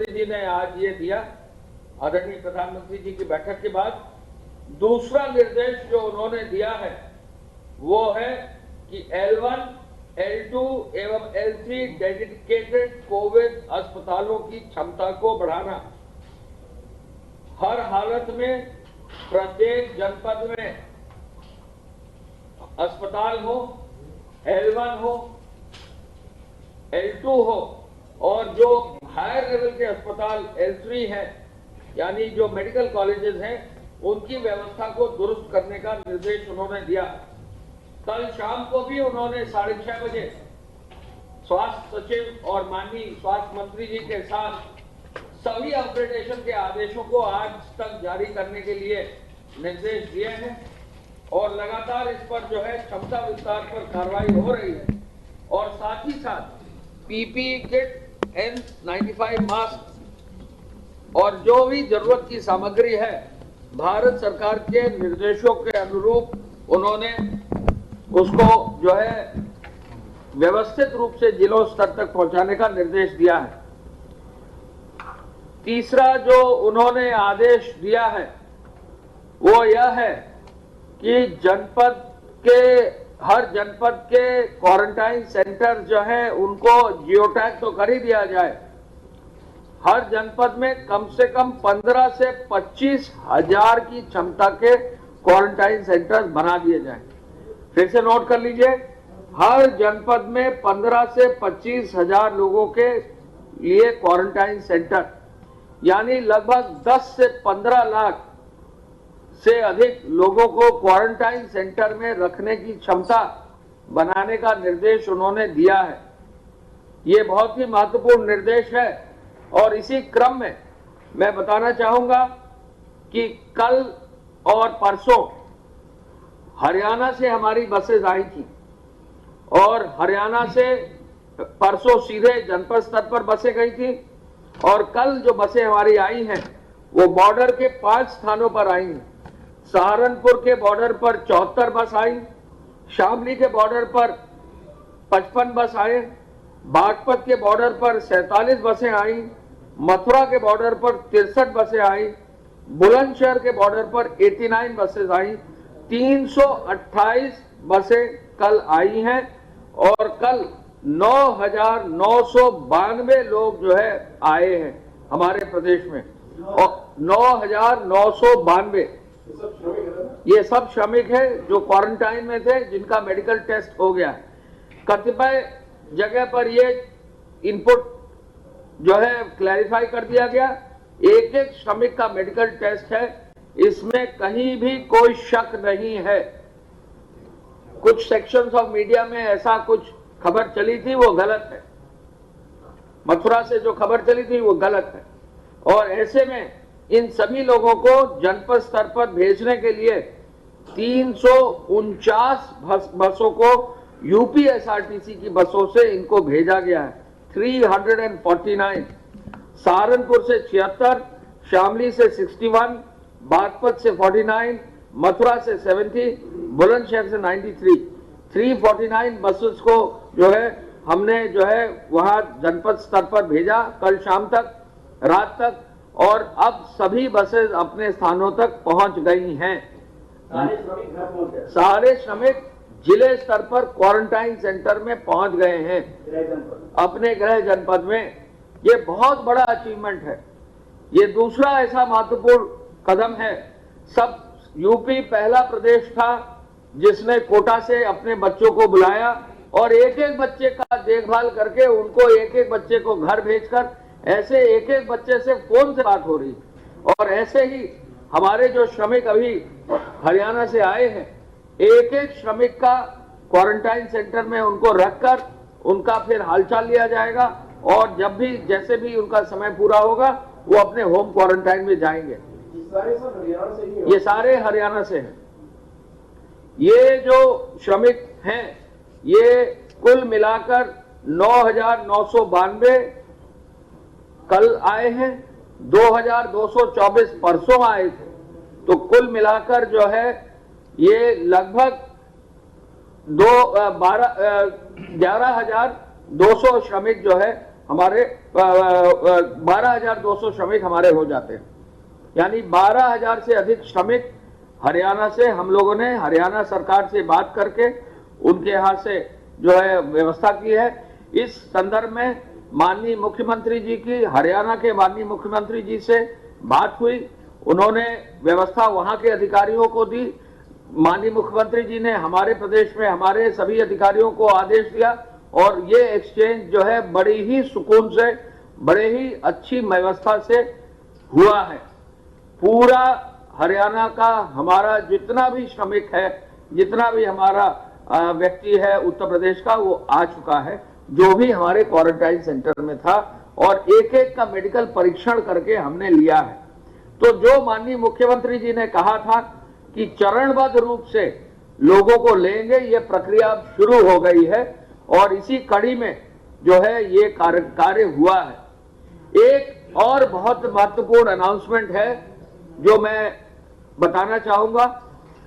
मोदी जी ने आज ये दिया, आदरणीय प्रधानमंत्री जी की बैठक के बाद दूसरा निर्देश जो उन्होंने दिया है वो है कि L1, L2 एवं L3 डेडिकेटेड कोविड अस्पतालों की क्षमता को बढ़ाना। हर हालत में प्रत्येक जनपद में अस्पताल हो, L1 हो, L2 हो और जो हायर लेवल के अस्पताल L3 हैं, यानी जो मेडिकल कॉलेजेस हैं, उनकी व्यवस्था को दुरुस्त करने का निर्देश उन्होंने दिया। कल शाम को भी उन्होंने 6:30 बजे स्वास्थ्य सचिव और माननीय स्वास्थ्य मंत्री जी के साथ सभी अपग्रेडेशन के आदेशों को आज तक जारी करने के लिए निर्देश दिए हैं और लगातार इस पर जो है क्षमता विस्तार पर कार्रवाई हो रही है और साथ ही साथ पीपीई किट, N95 मास्क और जो भी जरूरत की सामग्री है भारत सरकार के निर्देशों के अनुरूप उन्होंने उसको जो है व्यवस्थित रूप से जिलों स्तर तक पहुंचाने का निर्देश दिया है। तीसरा जो उन्होंने आदेश दिया है वो यह है कि हर जनपद के क्वारंटाइन सेंटर जो है उनको जियो टैग तो कर ही दिया जाए। हर जनपद में कम से कम 15 से 25 हजार की क्षमता के क्वारंटाइन सेंटर्स बना दिए जाएं। फिर से नोट कर लीजिए, हर जनपद में 15 से 25 हजार लोगों के लिए क्वारंटाइन सेंटर, यानी लगभग 10 से 15 लाख से अधिक लोगों को क्वारंटाइन सेंटर में रखने की क्षमता बनाने का निर्देश उन्होंने दिया है। ये बहुत ही महत्वपूर्ण निर्देश है और इसी क्रम में मैं बताना चाहूंगा कि कल और परसों हरियाणा से हमारी बसेस आई थी और हरियाणा से परसों सीधे जनपद स्तर पर बसें गई थी और कल जो बसें हमारी आई हैं वो बॉर्डर के 5 स्थानों पर आई हैं। सहारनपुर के बॉर्डर पर 74 बस आई, शामली के बॉर्डर पर 55 बस आए, बागपत के बॉर्डर पर 47 बसें आई, मथुरा के बॉर्डर पर 63 बसें आई, बुलंदशहर के बॉर्डर पर 89 बसें आई, 328 बसें कल आई हैं और कल 9,992 लोग जो है आए हैं हमारे प्रदेश में और 9,992 ये सब श्रमिक है जो क्वारंटाइन में थे, जिनका मेडिकल टेस्ट हो गया। कतिपय जगह पर ये इनपुट जो है क्लैरिफाई कर दिया गया, एक एक श्रमिक का मेडिकल टेस्ट है, इसमें कहीं भी कोई शक नहीं है। कुछ सेक्शंस ऑफ मीडिया में ऐसा कुछ खबर चली थी वो गलत है, मथुरा से जो खबर चली थी वो गलत है और ऐसे में इन सभी लोगों को जनपद स्तर पर भेजने के लिए 349 बसों को यूपीएसआरटीसी की बसों से इनको भेजा गया है। 349, सहारनपुर से 76, शामली से 61, बागपत से 49, मथुरा से 70, बुलंदशहर से 93, 349 बसेस को जो है हमने जो है वहां जनपद स्तर पर भेजा कल शाम तक, रात तक, और अब सभी बसेस अपने स्थानों तक पहुंच गई हैं। सारे श्रमिक जिले स्तर पर क्वारंटाइन सेंटर में पहुंच गए हैं अपने गृह जनपद में। ये बहुत बड़ा अचीवमेंट है। ये दूसरा ऐसा महत्वपूर्ण कदम है। सब यूपी पहला प्रदेश था जिसने कोटा से अपने बच्चों को बुलाया और एक एक बच्चे का देखभाल करके उनको एक एक बच्चे को घर भेजकर ऐसे एक एक बच्चे से फोन से बात हो रही। और ऐसे ही हमारे जो श्रमिक अभी हरियाणा से आए हैं, एक एक श्रमिक का क्वारंटाइन सेंटर में उनको रखकर उनका फिर हालचाल लिया जाएगा और जब भी जैसे भी उनका समय पूरा होगा वो अपने होम क्वारंटाइन में जाएंगे। ये सारे हरियाणा से हैं। ये जो श्रमिक हैं ये कुल मिलाकर 9,992 कल आए हैं, 2,224 परसों आए थे, तो कुल मिलाकर जो है ये लगभग 11,200 श्रमिक जो है हमारे 12,200 श्रमिक हमारे हो जाते हैं। यानी 12,000 से अधिक श्रमिक हरियाणा से हम लोगों ने हरियाणा सरकार से बात करके उनके यहाँ से जो है व्यवस्था की है। इस संदर्भ में माननीय मुख्यमंत्री जी की, हरियाणा के माननीय मुख्यमंत्री जी से बात हुई, उन्होंने व्यवस्था वहां के अधिकारियों को दी। माननीय मुख्यमंत्री जी ने हमारे प्रदेश में हमारे सभी अधिकारियों को आदेश दिया और ये एक्सचेंज जो है बड़ी ही सुकून से, बड़े ही अच्छी व्यवस्था से हुआ है। पूरा हरियाणा का हमारा जितना भी श्रमिक है, जितना भी हमारा व्यक्ति है उत्तर प्रदेश का, वो आ चुका है, जो भी हमारे क्वारंटाइन सेंटर में था, और एक एक का मेडिकल परीक्षण करके हमने लिया है। तो जो माननीय मुख्यमंत्री जी ने कहा था कि चरणबद्ध रूप से लोगों को लेंगे, ये प्रक्रिया अब शुरू हो गई है और इसी कड़ी में जो है ये कार्य हुआ है। एक और बहुत महत्वपूर्ण अनाउंसमेंट है जो मैं बताना चाहूंगा।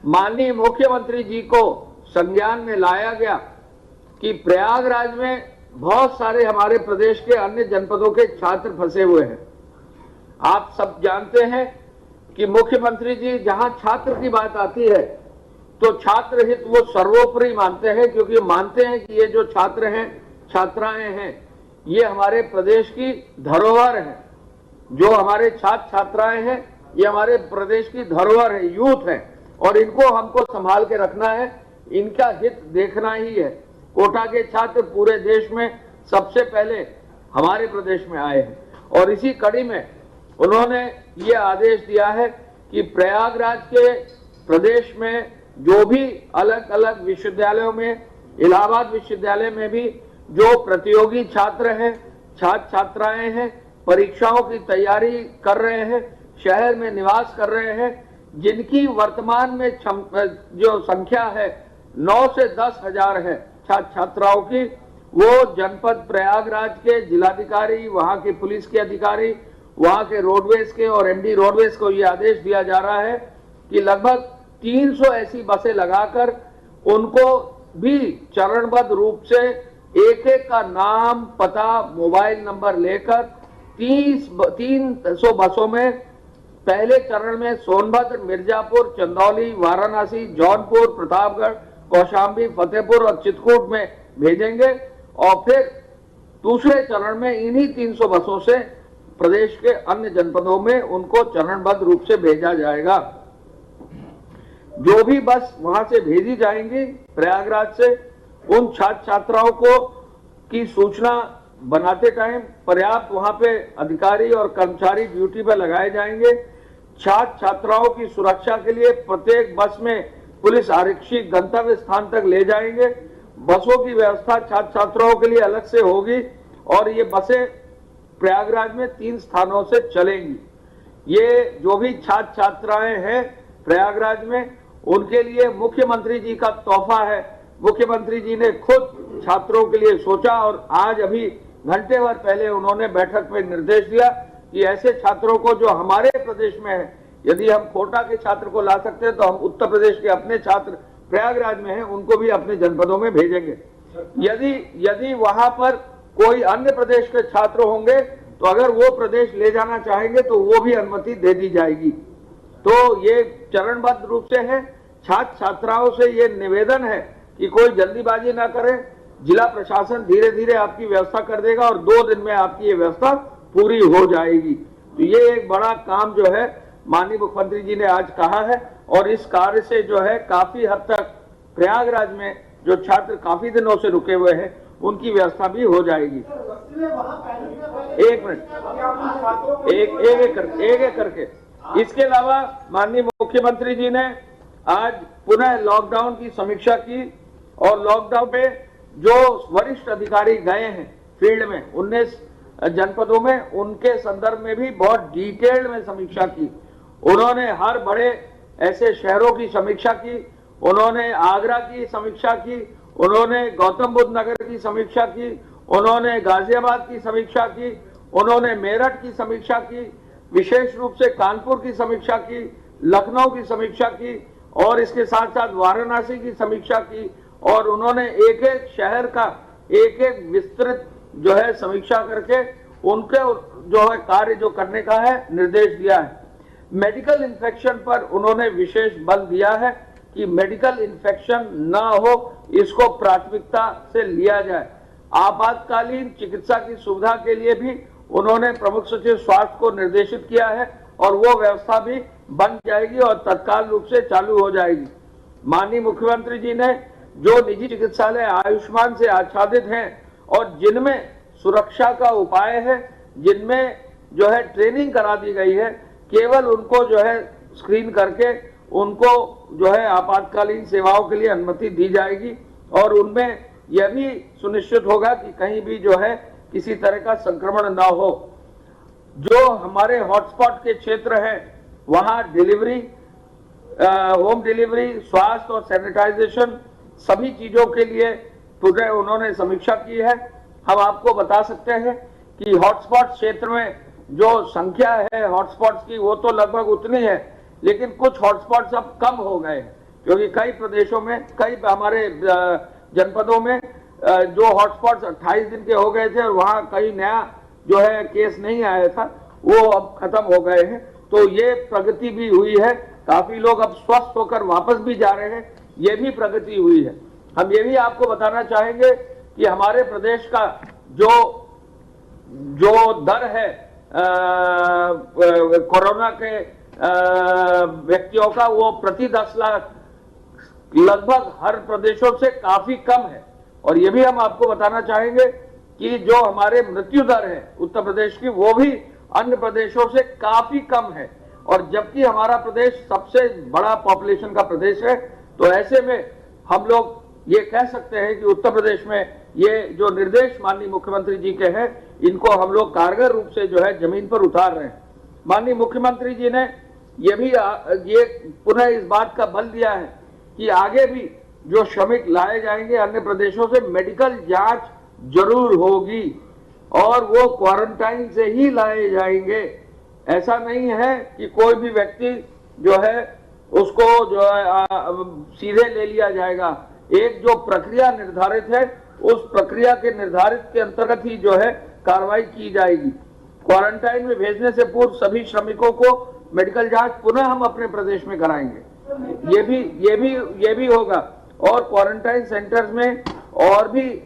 माननीय मुख्यमंत्री जी को संज्ञान में लाया गया कि प्रयागराज में बहुत सारे हमारे प्रदेश के अन्य जनपदों के छात्र फंसे हुए हैं। आप सब जानते हैं कि मुख्यमंत्री जी जहां छात्र की बात आती है तो छात्र हित वो सर्वोपरि मानते हैं, क्योंकि मानते हैं कि ये जो छात्र हैं, छात्राएं हैं, ये हमारे प्रदेश की धरोहर है। जो हमारे छात्र छात्राएं हैं ये हमारे प्रदेश की धरोहर है, यूथ है, और इनको हमको संभाल के रखना है, इनका हित देखना ही है। कोटा के छात्र पूरे देश में सबसे पहले हमारे प्रदेश में आए हैं और इसी कड़ी में उन्होंने ये आदेश दिया है कि प्रयागराज के प्रदेश में जो भी अलग अलग विश्वविद्यालयों में, इलाहाबाद विश्वविद्यालय में भी जो प्रतियोगी छात्र हैं, छात्र छात्राएं हैं, परीक्षाओं की तैयारी कर रहे हैं, शहर में निवास कर रहे हैं, जिनकी वर्तमान में जो संख्या है 9 से 10 हजार है छात्र छात्राओं की, वो जनपद प्रयागराज के जिलाधिकारी, वहां के पुलिस के अधिकारी, वहां के रोडवेज के और एमडी रोडवेज को ये आदेश दिया जा रहा है कि लगभग 300 ऐसी बसें लगाकर उनको भी चरणबद्ध रूप से एक एक का नाम, पता, मोबाइल नंबर लेकर 300 बसों में पहले चरण में सोनभद्र, मिर्जापुर, चंदौली, वाराणसी, जौनपुर, प्रतापगढ़, कौशाम्बी, फतेहपुर और चित्रकूट में भेजेंगे और फिर दूसरे चरण में इन्हीं 300 बसों से प्रदेश के अन्य जनपदों में उनको चरणबद्ध रूप से भेजा जाएगा। जो भी बस वहां से भेजी जाएंगी प्रयागराज से, उन छात्र छात्राओं को की सूचना बनाते टाइम पर्याप्त वहां पे अधिकारी और कर्मचारी ड्यूटी पर लगाए जाएंगे। छात्र छात्राओं की सुरक्षा के लिए प्रत्येक बस में पुलिस आरक्षी गंतव्य स्थान तक ले जाएंगे। बसों की व्यवस्था छात्र छात्राओं के लिए अलग से होगी और ये बसें प्रयागराज में 3 स्थानों से चलेंगी। ये जो भी छात्र छात्राएं हैं प्रयागराज में, उनके लिए मुख्यमंत्री जी का तोहफा है। मुख्यमंत्री जी ने खुद छात्रों के लिए सोचा और आज अभी घंटे भर पहले उन्होंने बैठक में निर्देश दिया कि ऐसे छात्रों को जो हमारे प्रदेश में है, यदि हम कोटा के छात्र को ला सकते हैं तो हम उत्तर प्रदेश के अपने छात्र प्रयागराज में हैं उनको भी अपने जनपदों में भेजेंगे। यदि वहां पर कोई अन्य प्रदेश के छात्र होंगे तो अगर वो प्रदेश ले जाना चाहेंगे तो वो भी अनुमति दे दी जाएगी। तो ये चरणबद्ध रूप से है। छात्र छात्राओं से ये निवेदन है कि कोई जल्दीबाजी ना करें, जिला प्रशासन धीरे धीरे आपकी व्यवस्था कर देगा और 2 दिन में आपकी ये व्यवस्था पूरी हो जाएगी। तो ये एक बड़ा काम जो है माननीय मुख्यमंत्री जी ने आज कहा है और इस कार्य से जो है काफी हद तक प्रयागराज में जो छात्र काफी दिनों से रुके हुए हैं उनकी व्यवस्था भी हो जाएगी। एक मिनट, एक करके। इसके अलावा माननीय मुख्यमंत्री जी ने आज पुनः लॉकडाउन की समीक्षा की और लॉकडाउन पे जो वरिष्ठ अधिकारी गए हैं फील्ड में 19 जनपदों में, उनके संदर्भ में भी बहुत डिटेल्ड में समीक्षा की। उन्होंने हर बड़े ऐसे शहरों की समीक्षा की, उन्होंने आगरा की समीक्षा की, उन्होंने गौतम बुद्ध नगर की समीक्षा की, उन्होंने गाजियाबाद की समीक्षा की, उन्होंने मेरठ की समीक्षा की, विशेष रूप से कानपुर की समीक्षा की, लखनऊ की समीक्षा की और इसके साथ साथ वाराणसी की समीक्षा की और उन्होंने एक एक शहर का एक एक विस्तृत जो है समीक्षा करके उनके जो है कार्य जो करने का है निर्देश दिया है। मेडिकल इन्फेक्शन पर उन्होंने विशेष बल दिया है कि मेडिकल इन्फेक्शन न हो, इसको प्राथमिकता से लिया जाए। आपातकालीन चिकित्सा की सुविधा के लिए भी उन्होंने प्रमुख सचिव स्वास्थ्य को निर्देशित किया है और वो व्यवस्था भी बन जाएगी और तत्काल रूप से चालू हो जाएगी। माननीय मुख्यमंत्री जी ने जो निजी चिकित्सालय आयुष्मान से आच्छादित हैं और जिनमें सुरक्षा का उपाय है, जिनमें जो है ट्रेनिंग करा दी गई है, केवल उनको जो है स्क्रीन करके उनको जो है आपातकालीन सेवाओं के लिए अनुमति दी जाएगी और उनमें यह भी सुनिश्चित होगा कि कहीं भी जो है किसी तरह का संक्रमण ना हो। जो हमारे हॉटस्पॉट के क्षेत्र हैं वहां डिलीवरी, होम डिलीवरी, स्वास्थ्य और सैनिटाइजेशन सभी चीजों के लिए पुनः उन्होंने समीक्षा की है। हम आपको बता सकते हैं कि हॉटस्पॉट क्षेत्र में जो संख्या है हॉटस्पॉट्स की वो तो लगभग उतनी है, लेकिन कुछ हॉटस्पॉट्स अब कम हो गए हैं क्योंकि कई प्रदेशों में, कई हमारे जनपदों में जो हॉटस्पॉट्स 28 दिन के हो गए थे और वहां कई नया जो है केस नहीं आया था, वो अब खत्म हो गए हैं। तो ये प्रगति भी हुई है, काफी लोग अब स्वस्थ होकर वापस भी जा रहे हैं, ये भी प्रगति हुई है। हम ये भी आपको बताना चाहेंगे कि हमारे प्रदेश का जो दर है कोरोना के व्यक्तियों का, वो प्रति 10 लाख लगभग हर प्रदेशों से काफी कम है। और ये भी हम आपको बताना चाहेंगे कि जो हमारे मृत्यु दर है उत्तर प्रदेश की, वो भी अन्य प्रदेशों से काफी कम है। और जबकि हमारा प्रदेश सबसे बड़ा पॉपुलेशन का प्रदेश है, तो ऐसे में हम लोग ये कह सकते हैं कि उत्तर प्रदेश में ये जो निर्देश माननीय मुख्यमंत्री जी के हैं, इनको हम लोग कारगर रूप से जो है जमीन पर उतार रहे हैं। माननीय मुख्यमंत्री जी ने ये पुनः इस बात का बल दिया है कि आगे भी जो श्रमिक लाए जाएंगे अन्य प्रदेशों से, मेडिकल जांच जरूर होगी और वो क्वारंटाइन से ही लाए जाएंगे। ऐसा नहीं है कि कोई भी व्यक्ति जो है उसको जो है सीधे ले लिया जाएगा। एक जो प्रक्रिया निर्धारित है, उस प्रक्रिया के निर्धारित के अंतर्गत ही जो है कार्रवाई की जाएगी। क्वारंटाइन में भेजने से पूर्व सभी श्रमिकों को मेडिकल जांच पुनः हम अपने प्रदेश में कराएंगे। ये भी होगा। और क्वारंटाइन सेंटर्स में और भी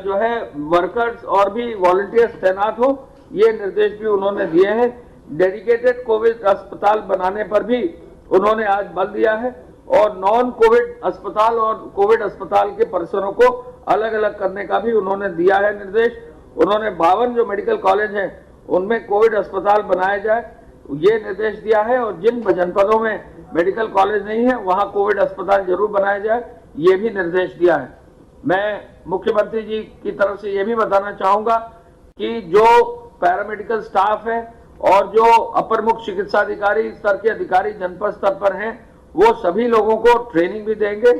जो है वर्कर्स और भी वॉलंटियर्स तैनात हो, ये निर्देश भी उन्होंने दिए हैं। डेडिकेटेड कोविड अस्पताल बनाने पर भी उन्होंने आज बल दिया है और नॉन कोविड अस्पताल और कोविड अस्पताल के परिसरों को अलग अलग करने का भी उन्होंने दिया है निर्देश। उन्होंने 52 जो मेडिकल कॉलेज हैं उनमें कोविड अस्पताल बनाया जाए, ये निर्देश दिया है। और जिन जनपदों में मेडिकल कॉलेज नहीं है वहां कोविड अस्पताल जरूर बनाया जाए, ये भी निर्देश दिया है। मैं मुख्यमंत्री जी की तरफ से ये भी बताना चाहूंगा कि जो पैरामेडिकल स्टाफ है और जो अपर मुख्य चिकित्सा अधिकारी स्तर के अधिकारी जनपद स्तर पर हैं, वो सभी लोगों को ट्रेनिंग भी देंगे।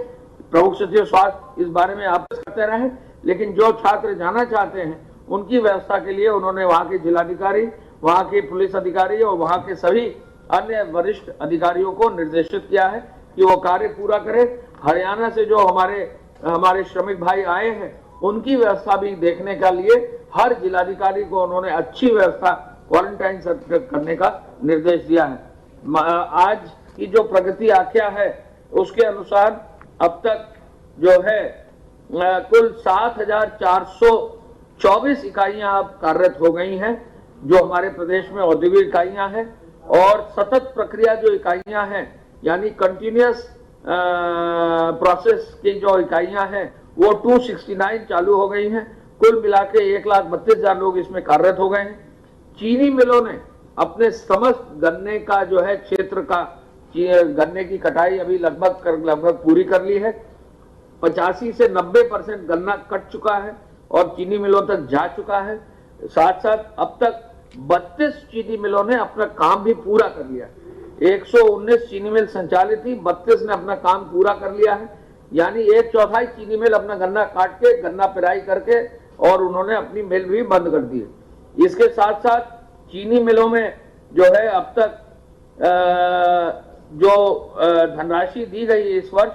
प्रमुख सचिव स्वास्थ्य इस बारे में आपस करते रहे, लेकिन जो छात्र जाना चाहते हैं उनकी व्यवस्था के लिए उन्होंने वहां के जिलाधिकारी, वहां के पुलिस अधिकारी और वहां के सभी अन्य वरिष्ठ अधिकारियों को निर्देशित किया है कि वो कार्य पूरा करें। हरियाणा से जो हमारे श्रमिक भाई आए हैं, उनकी व्यवस्था भी देखने के लिए हर जिलाधिकारी को उन्होंने अच्छी व्यवस्था क्वारंटाइन करने का निर्देश दिया है। आज की जो प्रगति आख्या है उसके अनुसार अब तक जो है कुल 7,424 इकाइयां अब कार्यरत हो गई हैं, जो हमारे प्रदेश में औद्योगिक इकाइयां हैं। और सतत प्रक्रिया जो इकाइयां हैं, यानी कंटिन्यूअस प्रोसेस की जो इकाइयां हैं, वो 269 चालू हो गई हैं। कुल मिला के 1,32,000 लोग इसमें कार्यरत हो गए हैं। चीनी मिलों ने अपने समस्त गन्ने का जो है क्षेत्र का गन्ने की कटाई अभी लगभग पूरी कर ली है। 85 से 90% गन्ना कट चुका है और चीनी मिलों तक जा चुका है। साथ साथ अब तक 32 चीनी मिलों ने अपना काम भी पूरा कर लिया। 119 चीनी मिल संचालित थी, 32 ने अपना काम पूरा कर लिया है। यानी 1/4 चीनी मिल अपना गन्ना काट के, गन्ना पिराई करके और उन्होंने अपनी मिल भी बंद कर दी है। इसके साथ साथ चीनी मिलों में जो है अब तक जो धनराशि दी गई है इस वर्ष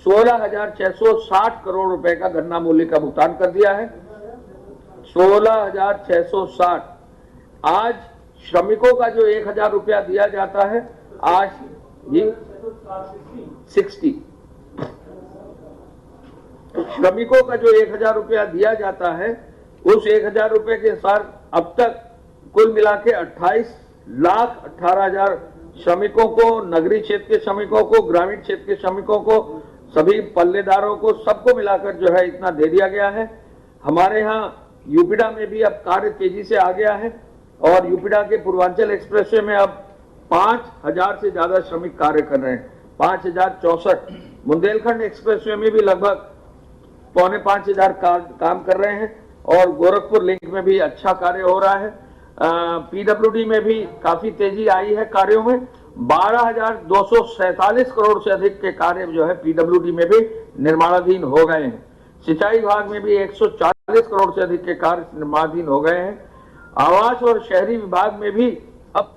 16,660 करोड़ रुपए का गन्ना मूल्य का भुगतान कर दिया है। 16,660। आज श्रमिकों का जो 1,000 रुपया दिया जाता है, आज ये 60 श्रमिकों का जो 1,000 रुपया दिया जाता है, उस 1,000 रुपये के अनुसार अब तक कुल मिला के 28,18,000 श्रमिकों को, नगरीय क्षेत्र के श्रमिकों को, ग्रामीण क्षेत्र के श्रमिकों को, सभी पल्लेदारों को, सबको मिलाकर जो है इतना दे दिया गया है। हमारे यहाँ यूपीडा में भी अब कार्य तेजी से आ गया है और यूपीडा के पूर्वांचल एक्सप्रेसवे में अब 5,000 से ज्यादा श्रमिक कार्य कर रहे हैं, 5,064। बुंदेलखंड एक्सप्रेसवे में भी लगभग 4,500 काम कर रहे हैं और गोरखपुर लिंक में भी अच्छा कार्य हो रहा है। पीडब्ल्यूडी में भी काफी तेजी आई है कार्यों में। 12,247 करोड़ से अधिक के कार्य जो है पीडब्ल्यूडी में भी निर्माणाधीन हो गए हैं। सिंचाई विभाग में भी 140 करोड़ से अधिक के कार्य निर्माणाधीन हो गए हैं। आवास और शहरी विभाग में भी अब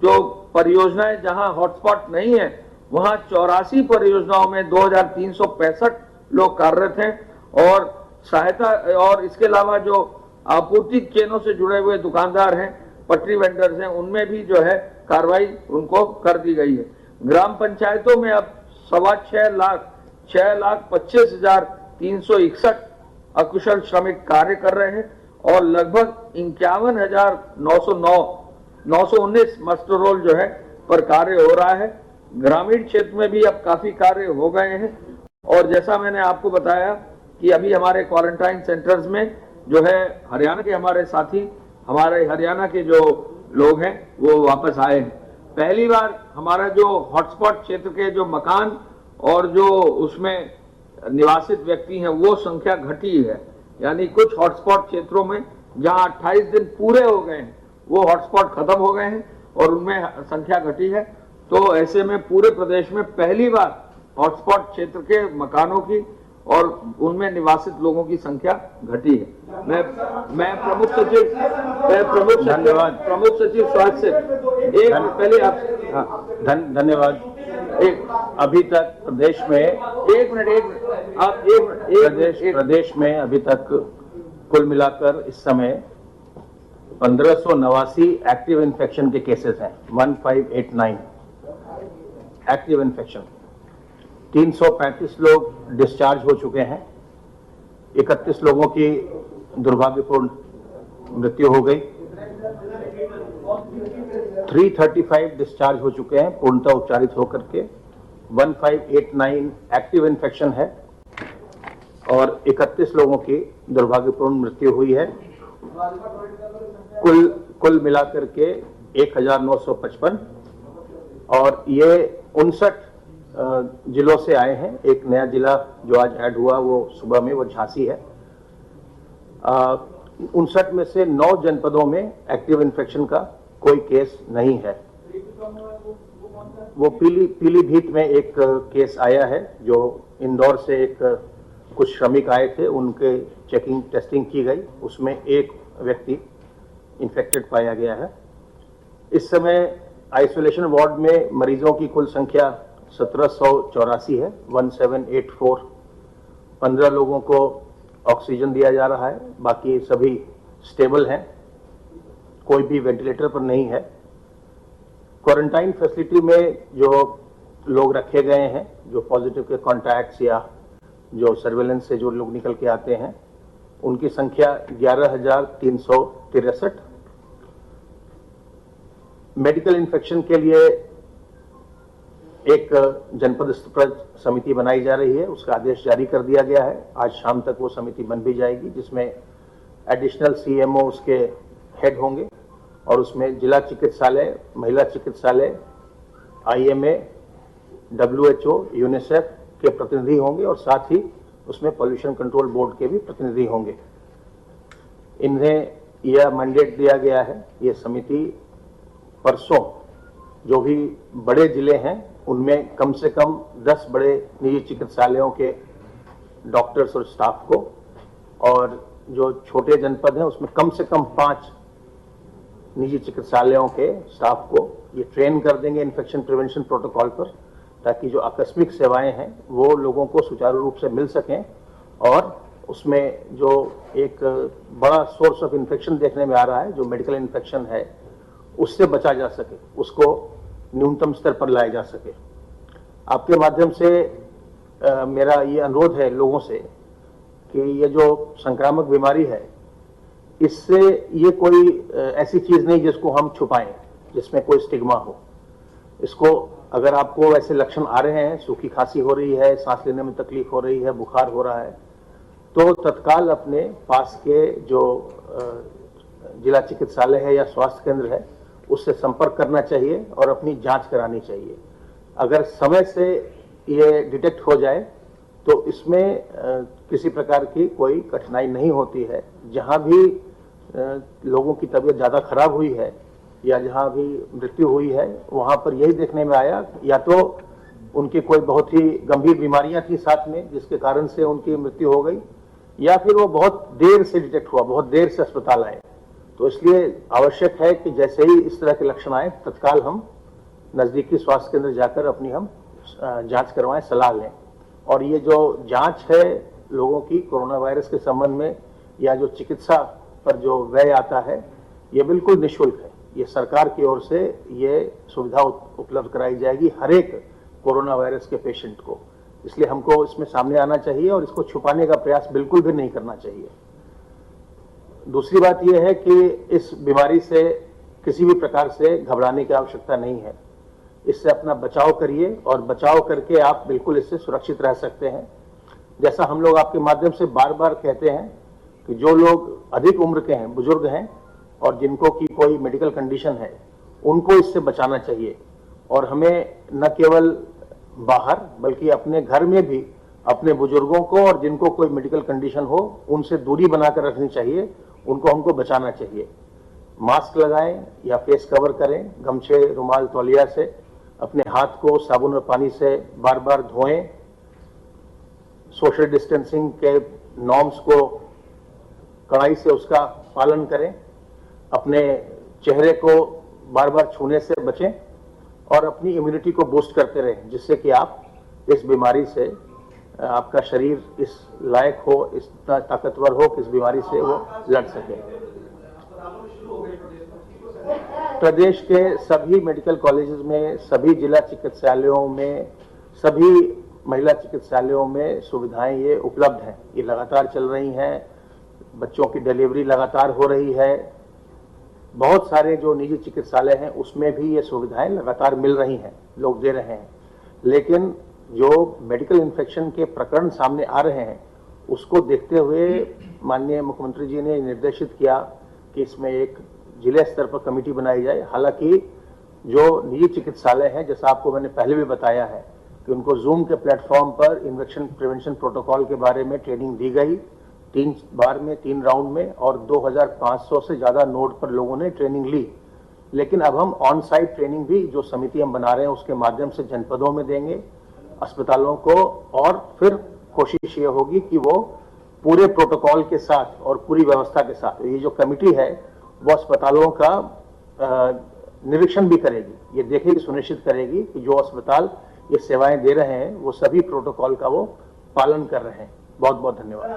जो परियोजनाएं जहां हॉटस्पॉट नहीं है, वहां 84 परियोजनाओं में 2,365 लोग कार्यरत हैं और सहायता, और इसके अलावा जो आपूर्ति चेनों से जुड़े हुए दुकानदार हैं, पटरी वेंडर्स हैं, उनमें भी जो है कार्रवाई उनको कर दी गई है। ग्राम पंचायतों में अब 6,25,361 अकुशल श्रमिक कार्य कर रहे हैं और लगभग 51,919 मास्टर रोल जो है पर कार्य हो रहा है। ग्रामीण क्षेत्र में भी अब काफी कार्य हो गए हैं और जैसा मैंने आपको बताया कि अभी हमारे क्वारंटाइन सेंटर्स में जो है हरियाणा के हमारे साथी, हमारे हरियाणा के जो लोग हैं वो वापस आए हैं। पहली बार हमारा जो हॉटस्पॉट क्षेत्र के जो मकान और जो उसमें निवासित व्यक्ति हैं वो संख्या घटी है, यानी कुछ हॉटस्पॉट क्षेत्रों में जहां 28 दिन पूरे हो गए हैं वो हॉटस्पॉट खत्म हो गए हैं और उनमें संख्या घटी है। तो ऐसे में पूरे प्रदेश में पहली बार हॉटस्पॉट क्षेत्र के मकानों की और उनमें निवासित लोगों की संख्या घटी है। मैं प्रमुख सचिव स्वास्थ्य से पहले आप धन्यवाद। अभी तक प्रदेश में प्रदेश में अभी तक कुल मिलाकर इस समय 1589 एक्टिव इन्फेक्शन के केसेस हैं। 1589 एक्टिव इन्फेक्शन। 335 लोग डिस्चार्ज हो चुके हैं। 31 लोगों की दुर्भाग्यपूर्ण मृत्यु हो गई। 335 डिस्चार्ज हो चुके हैं पूर्णतः उपचारित होकर के। 1589 एक्टिव इन्फेक्शन है और 31 लोगों की दुर्भाग्यपूर्ण मृत्यु हुई है। कुल मिलाकर के 1,955 और ये 59 जिलों से आए हैं। एक नया जिला जो आज ऐड हुआ वो सुबह में, वो झांसी है। 59 में से 9 जनपदों में एक्टिव इन्फेक्शन का कोई केस नहीं है। वो पीलीभीत में एक केस आया है जो इंदौर से एक कुछ श्रमिक आए थे, उनके टेस्टिंग की गई, उसमें एक व्यक्ति इन्फेक्टेड पाया गया है। इस समय आइसोलेशन वार्ड में मरीजों की कुल संख्या 1784 है, 1784। 15 लोगों को ऑक्सीजन दिया जा रहा है, बाकी सभी स्टेबल हैं, कोई भी वेंटिलेटर पर नहीं है। क्वारंटाइन फैसिलिटी में जो लोग रखे गए हैं, जो पॉजिटिव के कॉन्टैक्ट्स या जो सर्वेलेंस से जो लोग निकल के आते हैं, उनकी संख्या 11,363। मेडिकल इन्फेक्शन के लिए एक जनपद स्तर पर समिति बनाई जा रही है, उसका आदेश जारी कर दिया गया है। आज शाम तक वो समिति बन भी जाएगी, जिसमें एडिशनल सीएमओ उसके हेड होंगे और उसमें जिला चिकित्सालय, महिला चिकित्सालय, आईएमए, डब्ल्यूएचओ, यूनिसेफ के प्रतिनिधि होंगे और साथ ही उसमें पॉल्यूशन कंट्रोल बोर्ड के भी प्रतिनिधि होंगे। इन्हें यह मैंडेट दिया गया है, ये समिति परसों जो भी बड़े जिले हैं उनमें कम से कम 10 बड़े निजी चिकित्सालयों के डॉक्टर्स और स्टाफ को, और जो छोटे जनपद हैं उसमें कम से कम 5 निजी चिकित्सालयों के स्टाफ को ये ट्रेन कर देंगे इन्फेक्शन प्रिवेंशन प्रोटोकॉल पर, ताकि जो आकस्मिक सेवाएं हैं वो लोगों को सुचारू रूप से मिल सकें और उसमें जो एक बड़ा सोर्स ऑफ इन्फेक्शन देखने में आ रहा है, जो मेडिकल इन्फेक्शन है, उससे बचा जा सके, उसको न्यूनतम स्तर पर लाया जा सके। आपके माध्यम से मेरा ये अनुरोध है लोगों से कि ये जो संक्रामक बीमारी है, इससे ये कोई ऐसी चीज नहीं जिसको हम छुपाएं, जिसमें कोई स्टिग्मा हो। इसको अगर आपको ऐसे लक्षण आ रहे हैं, सूखी खांसी हो रही है, सांस लेने में तकलीफ हो रही है, बुखार हो रहा है, तो तत्काल अपने पास के जो जिला चिकित्सालय है या स्वास्थ्य केंद्र है, उससे संपर्क करना चाहिए और अपनी जांच करानी चाहिए। अगर समय से ये डिटेक्ट हो जाए तो इसमें किसी प्रकार की कोई कठिनाई नहीं होती है। जहां भी लोगों की तबीयत ज्यादा खराब हुई है या जहां भी मृत्यु हुई है, वहां पर यही देखने में आया, या तो उनकी कोई बहुत ही गंभीर बीमारियां थी साथ में जिसके कारण से उनकी मृत्यु हो गई, या फिर वो बहुत देर से डिटेक्ट हुआ, बहुत देर से अस्पताल आए। तो इसलिए आवश्यक है कि जैसे ही इस तरह के लक्षण आए, तत्काल हम नजदीकी स्वास्थ्य केंद्र जाकर अपनी हम जांच करवाएं, सलाह लें। और ये जो जांच है लोगों की कोरोना वायरस के संबंध में, या जो चिकित्सा पर जो व्यय आता है, ये बिल्कुल निःशुल्क है। ये सरकार की ओर से ये सुविधा उपलब्ध कराई जाएगी हर एक कोरोना वायरस के पेशेंट को। इसलिए हमको इसमें सामने आना चाहिए और इसको छुपाने का प्रयास बिल्कुल भी नहीं करना चाहिए। दूसरी बात यह है कि इस बीमारी से किसी भी प्रकार से घबराने की आवश्यकता नहीं है। इससे अपना बचाव करिए और बचाव करके आप बिल्कुल इससे सुरक्षित रह सकते हैं। जैसा हम लोग आपके माध्यम से बार बार कहते हैं कि जो लोग अधिक उम्र के हैं, बुजुर्ग हैं और जिनको की कोई मेडिकल कंडीशन है, उनको इससे बचाना चाहिए। और हमें न केवल बाहर बल्कि अपने घर में भी अपने बुजुर्गों को और जिनको कोई मेडिकल कंडीशन हो, उनसे दूरी बनाकर रखनी चाहिए, उनको हमको बचाना चाहिए। मास्क लगाएं या फेस कवर करें, गमछे, रुमाल, तौलिया से अपने हाथ को साबुन और पानी से बार बार धोएं। सोशल डिस्टेंसिंग के नॉर्म्स को कड़ाई से उसका पालन करें। अपने चेहरे को बार बार छूने से बचें और अपनी इम्यूनिटी को बूस्ट करते रहें, जिससे कि आप इस बीमारी से, आपका शरीर इस लायक हो, इतना ताकतवर हो कि इस बीमारी से वो लड़ सके। प्रदेश के सभी मेडिकल कॉलेजेस में, सभी जिला चिकित्सालयों में, सभी महिला चिकित्सालयों में सुविधाएं ये उपलब्ध हैं। ये लगातार चल रही हैं। बच्चों की डिलीवरी लगातार हो रही है। बहुत सारे जो निजी चिकित्सालय हैं उसमें भी ये सुविधाएं लगातार मिल रही हैं, लोग दे रहे हैं। लेकिन जो मेडिकल इन्फेक्शन के प्रकरण सामने आ रहे हैं, उसको देखते हुए माननीय मुख्यमंत्री जी ने निर्देशित किया कि इसमें एक जिले स्तर पर कमेटी बनाई जाए। हालांकि जो निजी चिकित्सालय हैं, जैसा आपको मैंने पहले भी बताया है कि उनको जूम के प्लेटफॉर्म पर इन्फेक्शन प्रिवेंशन प्रोटोकॉल के बारे में ट्रेनिंग दी गई 3 बार में, 3 राउंड में, और 2500 से ज्यादा नोड पर लोगों ने ट्रेनिंग ली। लेकिन अब हम ऑन साइट ट्रेनिंग भी जो समिति हम बना रहे हैं उसके माध्यम से जनपदों में देंगे, अस्पतालों को, और फिर कोशिश ये होगी कि वो पूरे प्रोटोकॉल के साथ और पूरी व्यवस्था के साथ, ये जो कमेटी है वो अस्पतालों का निरीक्षण भी करेगी। ये देखेगी, सुनिश्चित करेगी कि जो अस्पताल ये सेवाएं दे रहे हैं वो सभी प्रोटोकॉल का वो पालन कर रहे हैं। बहुत बहुत धन्यवाद।